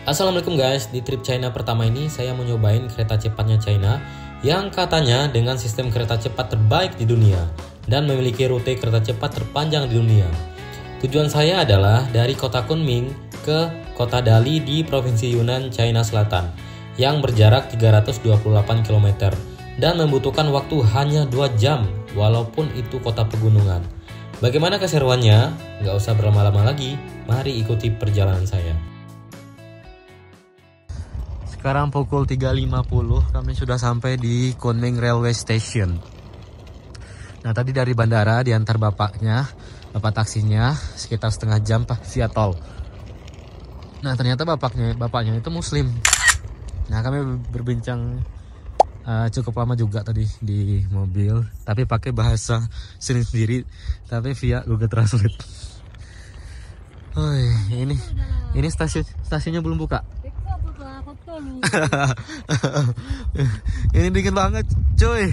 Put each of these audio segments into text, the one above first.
Assalamualaikum guys, di trip China pertama ini saya mau nyobain kereta cepatnya China yang katanya dengan sistem kereta cepat terbaik di dunia dan memiliki rute kereta cepat terpanjang di dunia. Tujuan saya adalah dari kota Kunming ke kota Dali di Provinsi Yunnan, China Selatan yang berjarak 328 km dan membutuhkan waktu hanya 2 jam walaupun itu kota pegunungan. Bagaimana keseruannya? Nggak usah berlama-lama lagi, mari ikuti perjalanan saya. Sekarang pukul 3.50, kami sudah sampai di Kunming Railway Station. Nah, tadi dari bandara diantar bapak taksinya sekitar setengah jam via tol. Nah, ternyata bapaknya itu muslim. Nah, kami berbincang cukup lama juga tadi di mobil, tapi pakai bahasa sendiri, tapi via Google Translate. Oh, ini stasiunnya belum buka. Ini dingin banget cuy.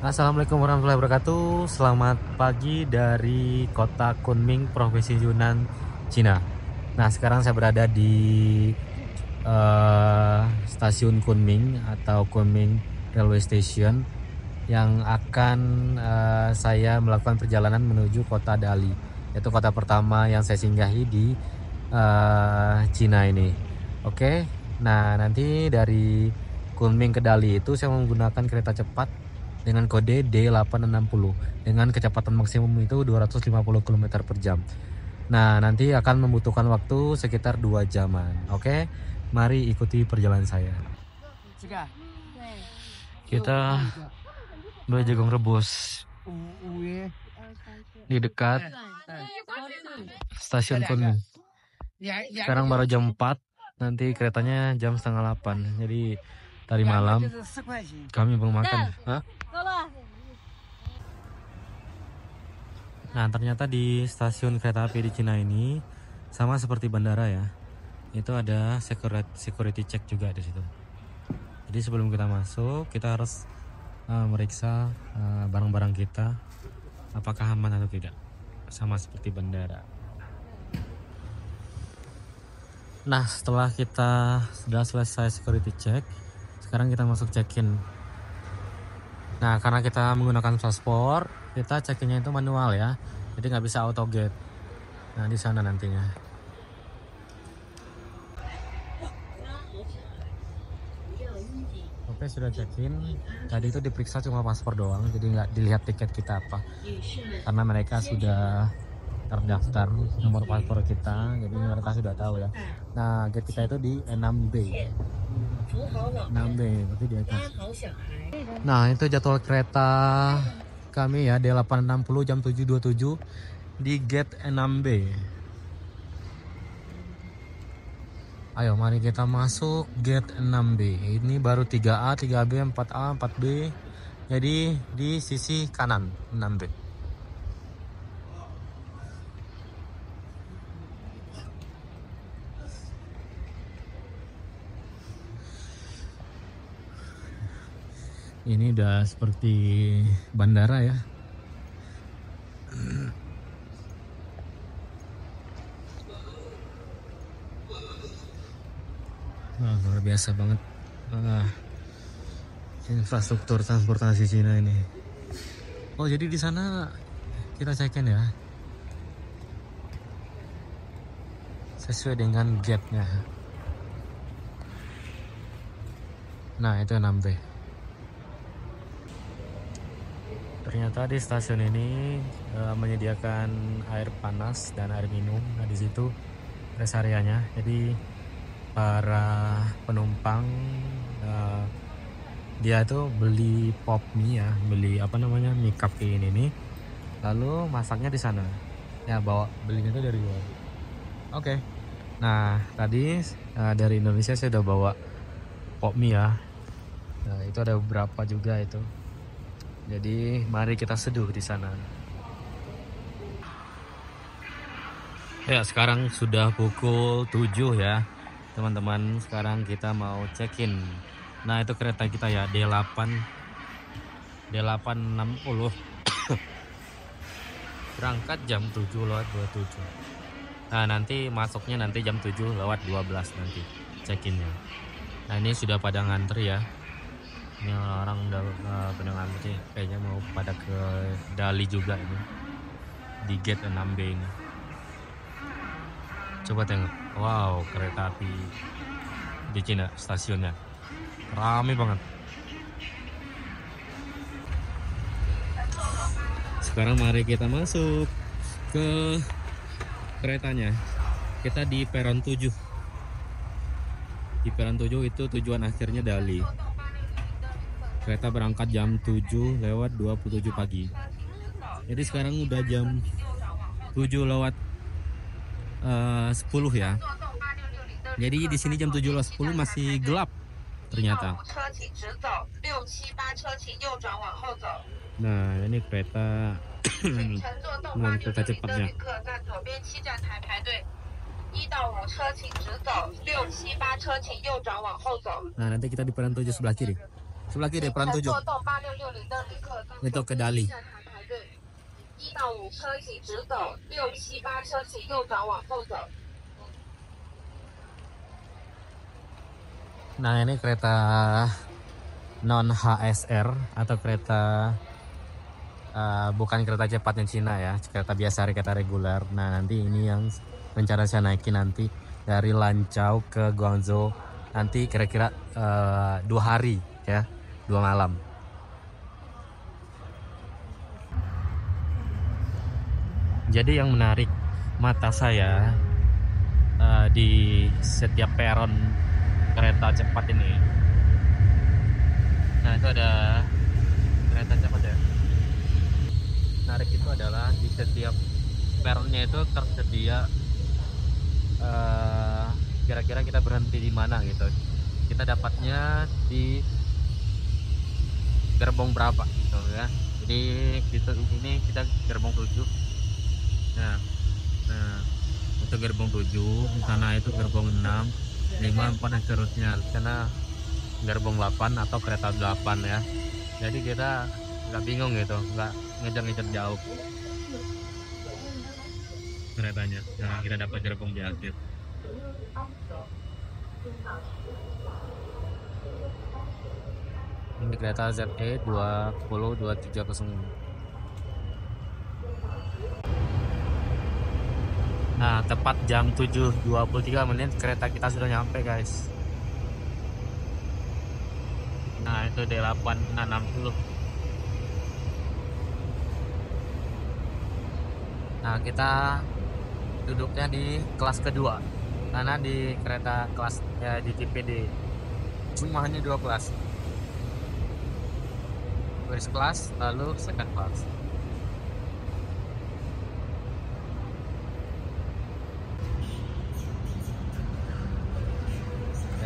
Assalamualaikum warahmatullahi wabarakatuh. Selamat pagi dari kota Kunming, Provinsi Yunnan, Cina. Nah, sekarang saya berada di stasiun Kunming atau Kunming Railway Station yang akan saya melakukan perjalanan menuju kota Dali, yaitu kota pertama yang saya singgahi di Cina ini. Oke. Nah, nanti dari Kunming ke Dali itu saya menggunakan kereta cepat dengan kode D860 dengan kecepatan maksimum itu 250 km per jam. Nah, nanti akan membutuhkan waktu sekitar 2 jaman. Oke, mari ikuti perjalanan saya. Kita beli jagung rebus di dekat stasiun Kunming. Sekarang baru jam 4. Nanti keretanya jam setengah 8. Jadi tadi malam kami belum makan. Nah, ternyata di stasiun kereta api di Cina ini sama seperti bandara ya. Itu ada security check juga di situ. Jadi sebelum kita masuk, kita harus meriksa barang-barang kita apakah aman atau tidak. Sama seperti bandara. Nah, setelah kita sudah selesai security check, sekarang kita masuk check-in. Nah, karena kita menggunakan paspor, kita check-innya itu manual ya, jadi nggak bisa auto gate. Nah, di sana nantinya. Oke, sudah check-in. Tadi itu diperiksa cuma paspor doang, jadi nggak dilihat tiket kita apa, karena mereka sudah terdaftar nomor paspor kita, jadi mereka sudah tahu ya. Nah, gate kita itu di 6B, berarti di atas. Nah, itu jadwal kereta kami ya, D860 jam 7.27 di gate 6B. Ayo, mari kita masuk gate 6B. Ini baru 3A, 3B, 4A, 4B. Jadi di sisi kanan 6B. Ini udah seperti bandara ya. Luar biasa banget infrastruktur transportasi Cina ini. Oh, jadi di sana kita check-in ya, sesuai dengan gate-nya. Nah, itu 6B. Ternyata di stasiun ini menyediakan air panas dan air minum. Nah, di situ rest areanya. Jadi para penumpang dia tuh beli pop mie ya, beli mie cupcake ini, lalu masaknya di sana. Ya, belinya itu dari luar. Oke. Nah, tadi dari Indonesia saya udah bawa pop mie ya. Nah, itu ada beberapa juga itu. Jadi mari kita seduh di sana. Ya, sekarang sudah pukul 7 ya, teman-teman. Sekarang kita mau check-in. Nah, itu kereta kita ya, D860. Berangkat jam 7 lewat 27. Nah, nanti masuknya nanti jam 7 lewat 12 nanti. check-innya. Nah ini sudah pada ngantri ya. Ini orang udah pada ngantri, kayaknya mau pada ke Dali juga ini di gate 6B ini. Coba tengok, wow, kereta api di Cina stasiunnya rame banget. Sekarang mari kita masuk ke keretanya. Kita di peron 7. Di peron 7 itu tujuan akhirnya Dali. Kereta berangkat jam 7 lewat 27 pagi. Jadi sekarang udah jam 7 lewat 10 ya. Jadi di sini jam 7 lewat 10 masih gelap ternyata. Nah, ini kereta kereta cepatnya. Nah, nanti kita di peron 7 sebelah kiri. Sebelah kiri peron 7. Itu ke Dali. Nah, ini kereta non HSR atau kereta bukan kereta cepatnya Cina ya, kereta biasa, kereta reguler. Nah, nanti ini yang rencana saya naikin nanti dari Lanzhou ke Guangzhou nanti kira-kira 2 hari ya, 2 malam. Jadi yang menarik mata saya di setiap peron kereta cepat ini, nah itu ada kereta cepat ya. Menarik itu adalah di setiap peronnya itu tersedia kira-kira kita berhenti di mana gitu. Kita dapatnya di gerbong berapa gitu ya. Jadi ini kita gerbong 7. Nah, itu gerbong 7, di sana itu gerbong 6, 5, 4 dan seterusnya. Karena gerbong 8 atau kereta 8 ya. Jadi kita nggak bingung gitu, nggak ngejar-ngejar jauh keretanya. Nah, kita dapat gerbong di akhir. Ini kereta ZE 20230. Nah, tepat jam 7.23 menit kereta kita sudah nyampe, guys. Nah, itu D860. Nah, kita duduknya di kelas kedua. Karena di kereta kelas ya di TPD cuma hanya 2 kelas. First class lalu second class.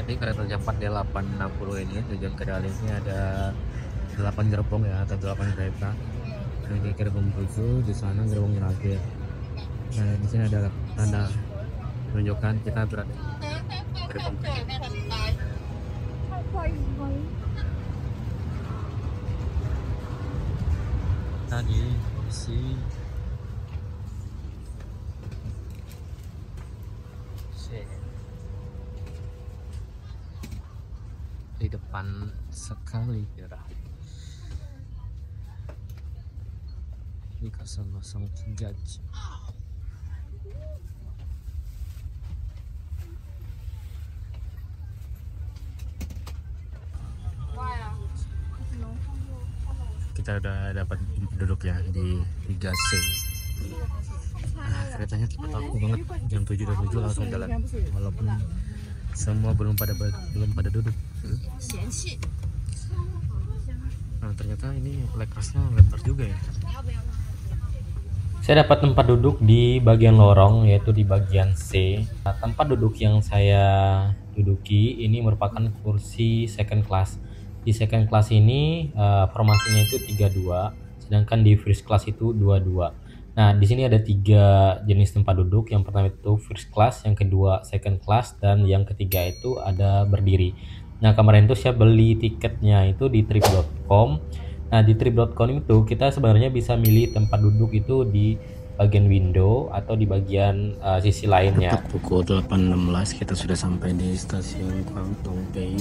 Jadi kereta cepat D860 ini tujuan ke Dali ini ada 8 gerbong ya, atau 8 kereta. Ini gerbong 7, di sana gerbong terakhir. Nah, di sini ada tanda menunjukkan kita berada di gerbong 7. Tadi di depan sekali kira ini 003. Kita udah dapat duduk ya di 3C. Nah, keretanya cepat aku banget, jam 7.07 langsung jalan walaupun semua belum pada duduk. Nah, ternyata ini lekrasnya lebar juga ya. Saya dapat tempat duduk di bagian lorong, yaitu di bagian C. Nah, tempat duduk yang saya duduki ini merupakan kursi second class. Di second class ini formasinya itu 32, sedangkan di first class itu 22. Nah, di sini ada 3 jenis tempat duduk. Yang pertama itu first class, yang kedua second class, dan yang ketiga itu ada berdiri. Nah, kemarin itu saya beli tiketnya itu di trip.com. Nah, di trip.com itu kita sebenarnya bisa milih tempat duduk itu di bagian window atau di bagian sisi lainnya. Tepat pukul 8.16 kita sudah sampai di stasiun Guangdong Bay.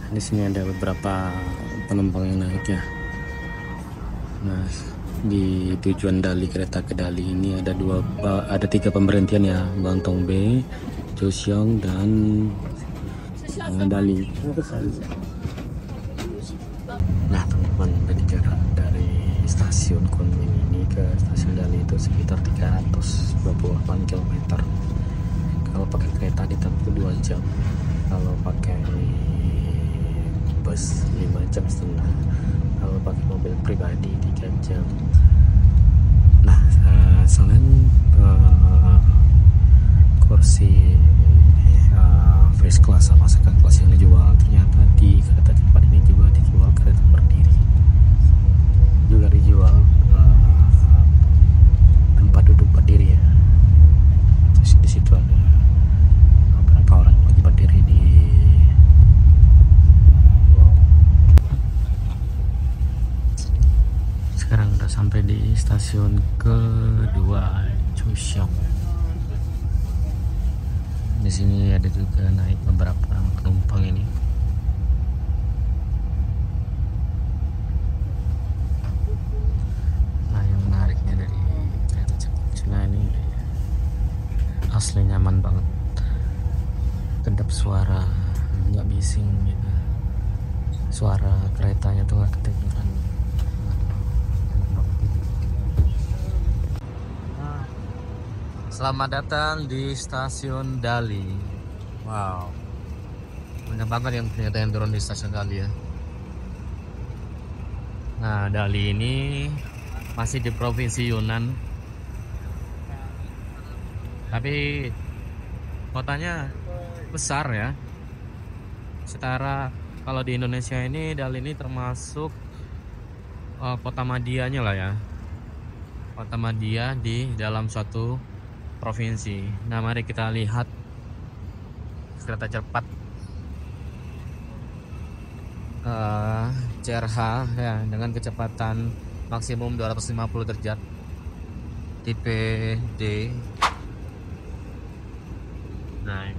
Di sini ada beberapa penumpang yang naik ya. Nah, di tujuan Dali, kereta ke Dali ini ada 3 pemberhentian ya, Guangdong Bay, Kaohsiung dan Dali. Nah teman-teman, dari jarak dari stasiun Kunming ini ke stasiun Dali itu sekitar 328 km. Kalau pakai kereta ditempuh 2 jam, kalau pakai bus 5,5 jam, kalau pakai mobil pribadi 3 jam. Nah selain kursi first class sama second class yang dijual, ternyata di kereta cepat ini juga dijual kereta berdiri, juga dijual tempat duduk berdiri ya. Terus di situ ada beberapa orang lagi berdiri di Sekarang udah sampai di stasiun kedua, Kaohsiung. Di sini ada juga naik beberapa orang penumpang ini. Nah, yang menariknya dari kereta cepat Cina ini asli nyaman banget. Kedap suara, nggak bising gitu. Suara keretanya tuh nggak kedengeran. Selamat datang di stasiun Dali. Wow, banyak banget yang ternyata yang turun di stasiun Dali ya. Nah, Dali ini masih di provinsi Yunnan, tapi kotanya besar ya. Setara kalau di Indonesia ini, Dali ini termasuk kota madianya lah ya. Kota madia di dalam suatu provinsi. Nah, mari kita lihat kereta cepat CRH ya, dengan kecepatan maksimum 250 derajat, tipe D. Nah,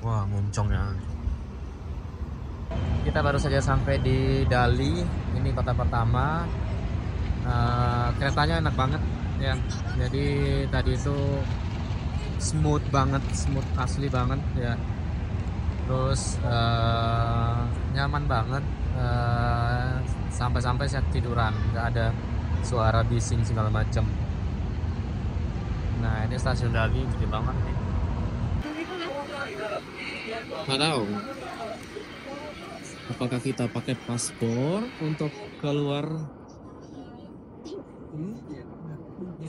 wah, muncung ya. Kita baru saja sampai di Dali, ini kota pertama. Keretanya enak banget ya, jadi tadi itu smooth banget, smooth asli banget ya. Terus nyaman banget, sampai-sampai saya tiduran, nggak ada suara bising segala macam. Nah, ini stasiun Dali gede banget nih. Nggak tahu apakah kita pakai paspor untuk keluar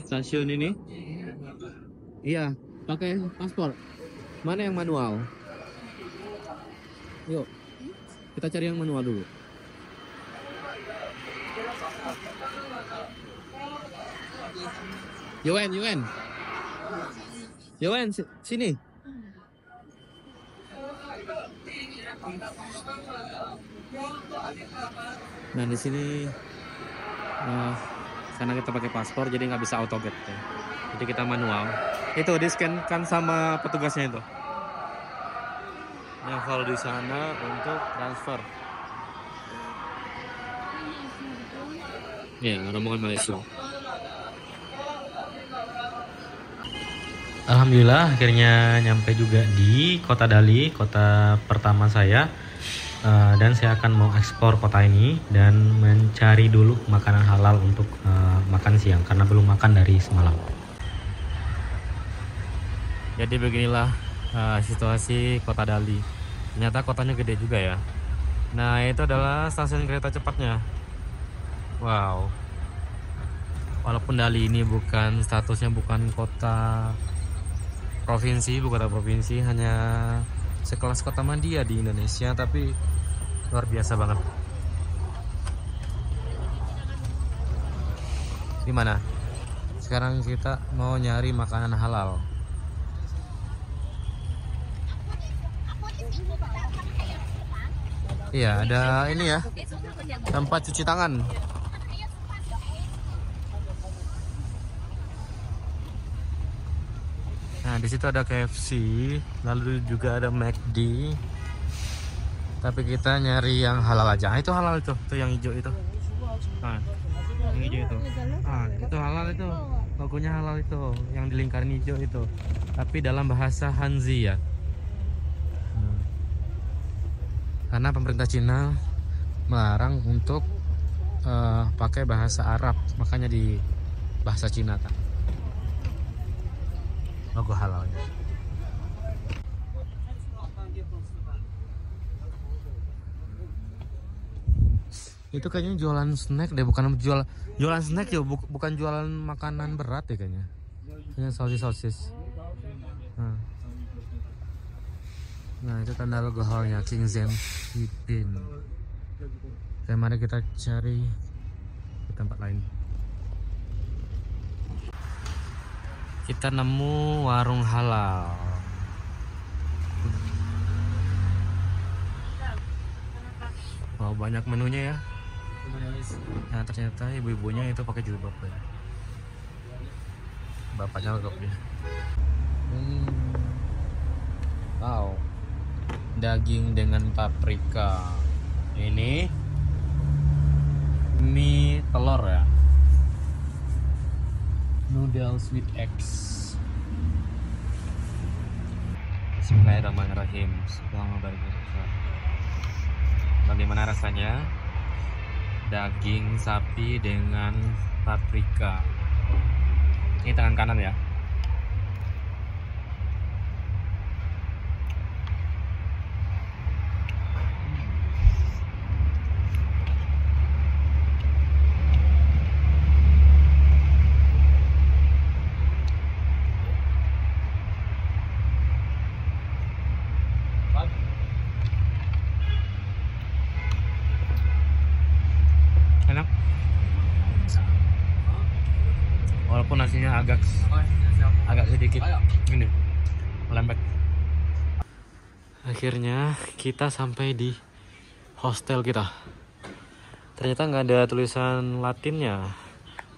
stasiun ini? Iya, pakai paspor. Mana yang manual? Yuk, kita cari yang manual dulu. Yowen, sini. Nah, di sini karena kita pakai paspor jadi nggak bisa autogate ya. Jadi kita manual. Itu di scan kan sama petugasnya itu. Yang kalau di sana untuk transfer. Ya, rombongan Malaysia. Alhamdulillah akhirnya nyampe juga di kota Dali, kota pertama saya. Dan saya akan mau ekspor kota ini dan mencari dulu makanan halal untuk makan siang karena belum makan dari semalam. Jadi beginilah situasi kota Dali. Ternyata kotanya gede juga ya. Nah, itu adalah stasiun kereta cepatnya. Wow. Walaupun Dali ini statusnya bukan kota provinsi, hanya sekelas kota Madia di Indonesia, tapi luar biasa banget. Di mana? sekarang kita mau nyari makanan halal. Iya, ada ini ya, tempat cuci tangan. Nah, di situ ada KFC, lalu juga ada McD. Tapi kita nyari yang halal aja. Itu halal itu yang hijau itu. Nah, yang hijau itu. Ah, itu halal itu. Logonya halal itu, yang di lingkaran hijau itu. Tapi dalam bahasa Hanzi ya. Karena pemerintah Cina melarang untuk pakai bahasa Arab, makanya di bahasa Cina kan logo halalnya. Itu kayaknya jualan snack deh, bukan jualan snack ya, bukan jualan makanan berat ya kayaknya. Kayaknya sosis. Nah, itu tanda logo halnya King Zen Hidin. Oke, mari kita cari ke tempat lain. Kita nemu warung halal. Wow, banyak menunya ya. Nah, ternyata ibu-ibunya itu pakai jilbab ya. Bapaknya lengkap ya. Wow, daging dengan paprika. Ini mie telur ya. Noodles with eggs. Bismillahirrahmanirrahim. Bagaimana rasanya? Daging sapi dengan paprika. Ini tangan kanan ya. Enak, walaupun nasinya agak sedikit ini lembek. Akhirnya kita sampai di hostel kita. Ternyata nggak ada tulisan Latinnya.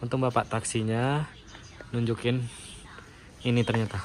Untung bapak taksinya nunjukin ini ternyata.